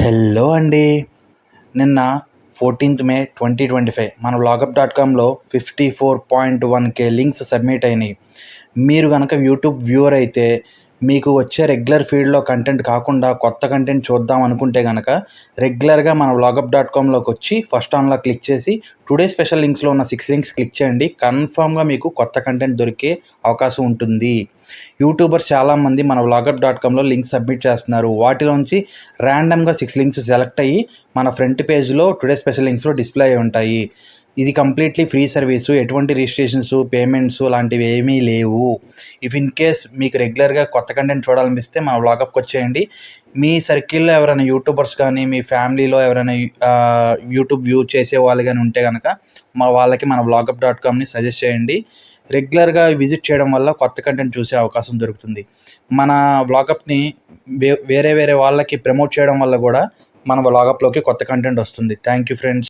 Hello అండి. నిన్న 14th మే 2025 మన వ్లాగప్.కామ్లో 54.1K లింక్స్ సబ్మిట్ అయినాయి. మీరు కనుక యూట్యూబ్ వ్యూవర్ అయితే మీకు వచ్చే రెగ్యులర్ ఫీడ్లో కంటెంట్ కాకుండా కొత్త కంటెంట్ చూద్దాం అనుకుంటే కనుక రెగ్యులర్గా మన వ్లాగప్.కామ్లోకి వచ్చి ఫస్ట్ ఆన్లో క్లిక్ చేసి టుడే స్పెషల్ లింక్స్లో ఉన్న 6 లింక్స్ క్లిక్ చేయండి. కన్ఫామ్గా మీకు కొత్త కంటెంట్ దొరికే అవకాశం ఉంటుంది. యూట్యూబర్స్ చాలామంది మన వ్లాగప్.కామ్లో లింక్స్ సబ్మిట్ చేస్తున్నారు. వాటిలోంచి ర్యాండమ్గా 6 లింక్స్ సెలెక్ట్ అయ్యి మన ఫ్రంట్ పేజ్లో టుడే స్పెషల్ లింక్స్లో డిస్ప్లే అయి ఉంటాయి. ఇది కంప్లీట్లీ ఫ్రీ సర్వీసు. ఎటువంటి రిజిస్ట్రేషన్స్, పేమెంట్స్ లాంటివి ఏమీ లేవు. ఇఫ్ ఇన్ కేస్ మీకు రెగ్యులర్గా కొత్త కంటెంట్ చూడాలనిపిస్తే మన వ్లాగప్కి వచ్చేయండి. మీ సర్కిల్లో ఎవరైనా యూట్యూబర్స్ కానీ, మీ ఫ్యామిలీలో ఎవరైనా యూట్యూబ్ వ్యూ చేసే వాళ్ళు కానీ ఉంటే కనుక వాళ్ళకి మన వ్లాగప్.కామ్ని సజెస్ట్ చేయండి. రెగ్యులర్గా విజిట్ చేయడం వల్ల కొత్త కంటెంట్ చూసే అవకాశం దొరుకుతుంది. మన వ్లాగప్ని వేరే వాళ్ళకి ప్రమోట్ చేయడం వల్ల కూడా మన వ్లాగప్లోకి కొత్త కంటెంట్ వస్తుంది. Thank you friends.